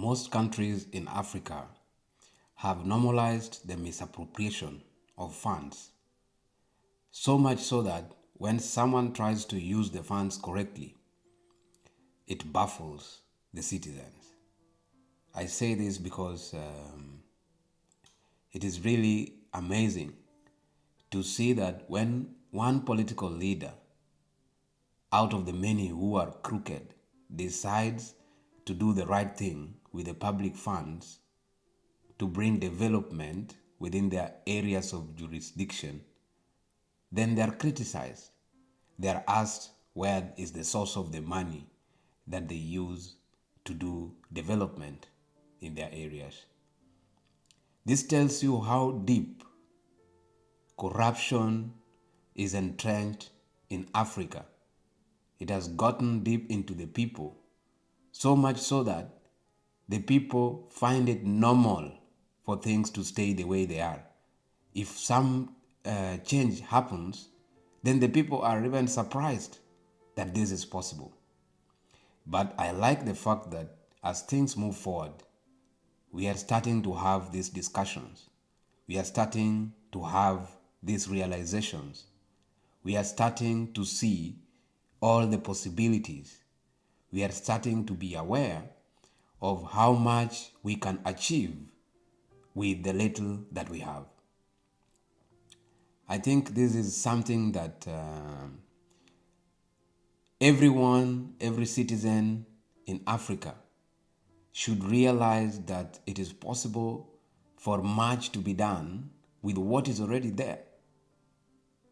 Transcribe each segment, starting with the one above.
Most countries in Africa have normalized the misappropriation of funds, so much so that when someone tries to use the funds correctly, it baffles the citizens. I say this because it is really amazing to see that when one political leader out of the many who are crooked decides to do the right thing with the public funds to bring development within their areas of jurisdiction, then they are criticized. They are asked where is the source of the money that they use to do development in their areas. This tells you how deep corruption is entrenched in Africa. It has gotten deep into the people, so much so that the people find it normal for things to stay the way they are. If some change happens, then the people are even surprised that this is possible. But I like the fact that as things move forward, we are starting to have these discussions. We are starting to have these realizations. We are starting to see all the possibilities. We are starting to be aware of how much we can achieve with the little that we have. I think this is something that every citizen in Africa should realize, that it is possible for much to be done with what is already there.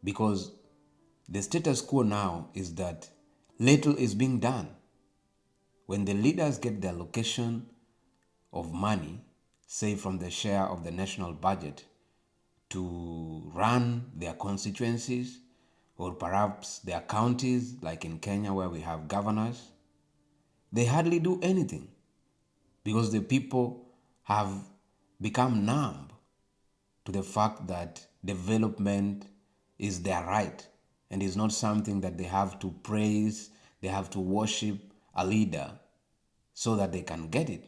Because the status quo now is that little is being done. When the leaders get the allocation of money, say from the share of the national budget, to run their constituencies or perhaps their counties, like in Kenya where we have governors, they hardly do anything because the people have become numb to the fact that development is their right and is not something that they have to praise, they have to worship a leader so that they can get it.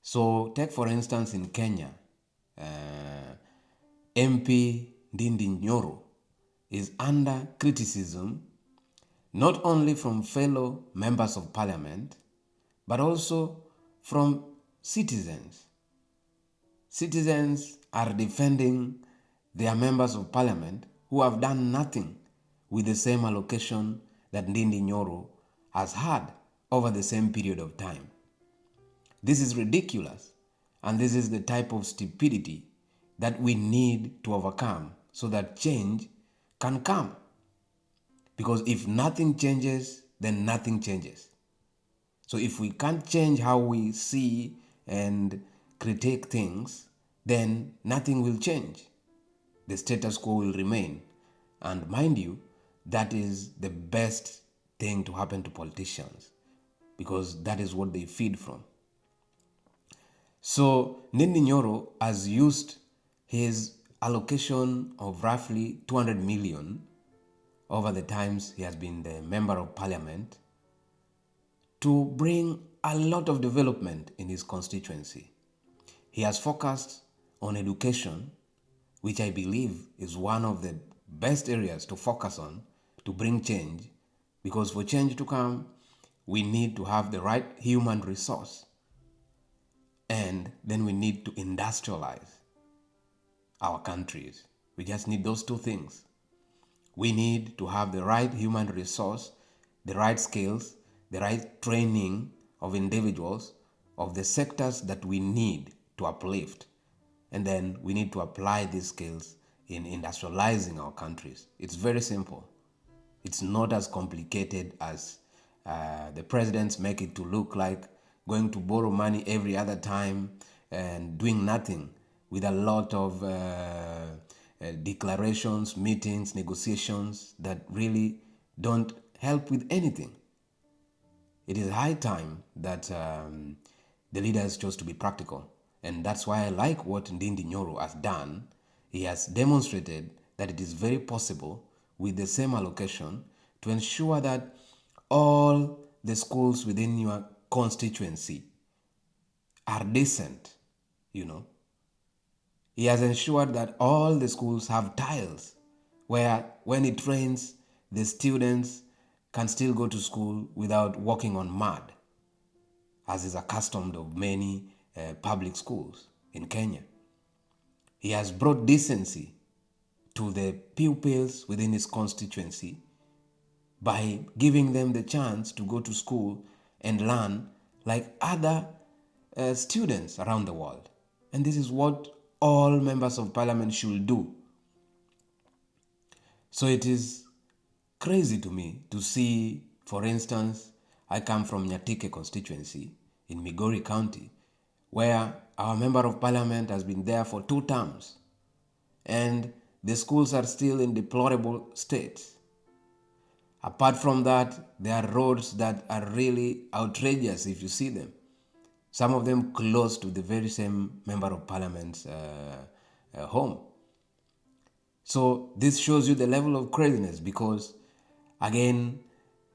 So take for instance in Kenya, MP Ndindi Nyoro is under criticism not only from fellow members of parliament, but also from citizens. Citizens are defending their members of parliament who have done nothing with the same allocation that Ndindi Nyoro has had over the same period of time. This is ridiculous, and this is the type of stupidity that we need to overcome so that change can come. Because if nothing changes, then nothing changes. So if we can't change how we see and critique things, then nothing will change. The status quo will remain. And mind you, that is the best thing to happen to politicians, because that is what they feed from. So Ndindi Nyoro has used his allocation of roughly 200 million over the times he has been the member of parliament to bring a lot of development in his constituency. He has focused on education, which I believe is one of the best areas to focus on to bring change, because for change to come, we need to have the right human resource, and then we need to industrialize our countries. We just need those two things. We need to have the right human resource, the right skills, the right training of individuals, of the sectors that we need to uplift. And then we need to apply these skills in industrializing our countries. It's very simple. It's not as complicated as the presidents make it to look like, going to borrow money every other time and doing nothing, with a lot of declarations, meetings, negotiations that really don't help with anything. It is high time that the leaders chose to be practical. And that's why I like what Ndindi Nyoro has done. He has demonstrated that it is very possible with the same allocation to ensure that all the schools within your constituency are decent, He has ensured that all the schools have tiles where when it rains, the students can still go to school without walking on mud, as is accustomed of many public schools in Kenya. He has brought decency to the pupils within his constituency by giving them the chance to go to school and learn like other students around the world. And this is what all members of parliament should do. So it is crazy to me to see, for instance, I come from Nyatike constituency in Migori County, where our member of parliament has been there for 2 terms, and the schools are still in deplorable states. Apart from that, there are roads that are really outrageous if you see them. Some of them close to the very same member of parliament's home. So this shows you the level of craziness, because again,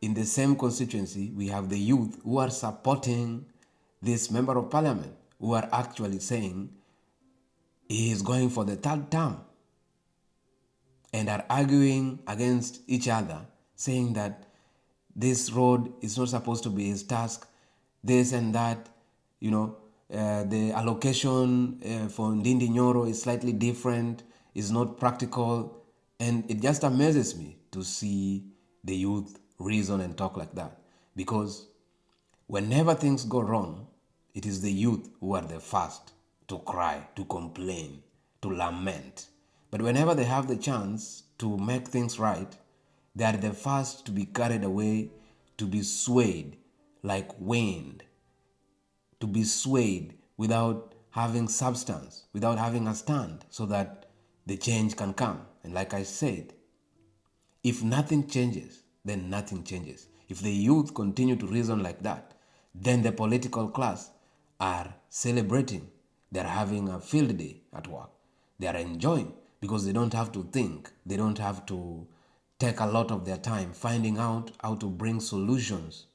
in the same constituency, we have the youth who are supporting this member of parliament, who are actually saying he is going for the 3rd term, and are arguing against each other, saying that this road is not supposed to be his task, this and that, the allocation for Ndindi Nyoro is slightly different, is not practical, and it just amazes me to see the youth reason and talk like that, because whenever things go wrong, it is the youth who are the first to cry, to complain, to lament. But whenever they have the chance to make things right, they are the first to be carried away, to be swayed like wind, to be swayed without having substance, without having a stand, so that the change can come. And like I said, if nothing changes, then nothing changes. If the youth continue to reason like that, then the political class are celebrating. They're having a field day at work. They are enjoying, because they don't have to think. They don't have to take a lot of their time finding out how to bring solutions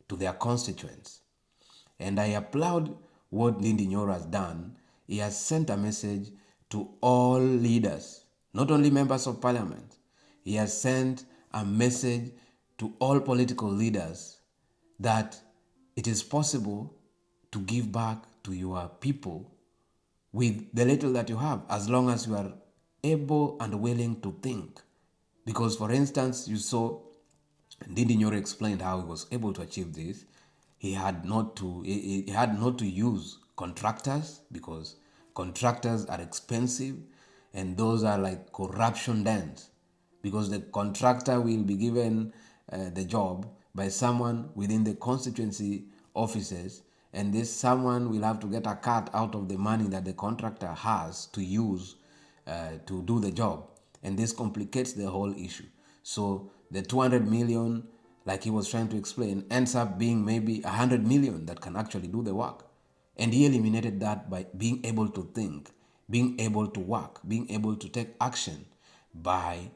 to their constituents. And I applaud what Ndindi Nyoro has done. He has sent a message to all leaders, not only members of parliament. He has sent a message to all political leaders that it is possible to give back to your people with the little that you have, as long as you are able and willing to think. Because, for instance, you saw Ndindi Nyoro explained how he was able to achieve this. He had not to use contractors, because contractors are expensive, and those are like corruption dens, because the contractor will be given the job by someone within the constituency offices, and this someone will have to get a cut out of the money that the contractor has to use to do the job, and this complicates the whole issue. So the 200 million, like he was trying to explain, ends up being maybe 100 million that can actually do the work. And he eliminated that by being able to think, being able to work, being able to take action, by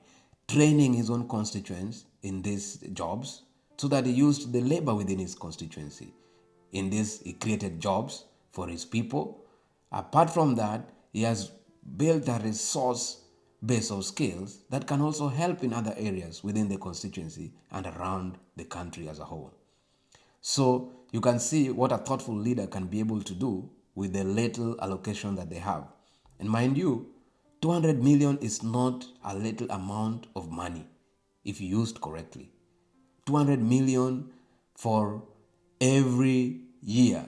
training his own constituents in these jobs, so that he used the labor within his constituency. In this, he created jobs for his people. Apart from that, he has built a resource base of skills that can also help in other areas within the constituency and around the country as a whole. So you can see what a thoughtful leader can be able to do with the little allocation that they have. And mind you, 200 million is not a little amount of money if used correctly. 200 million for every year,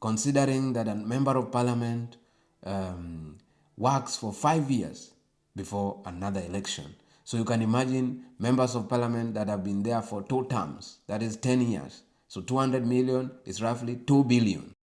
considering that a member of parliament works for 5 years before another election. So you can imagine members of parliament that have been there for 2 terms, that is 10 years. So 200 million is roughly 2 billion.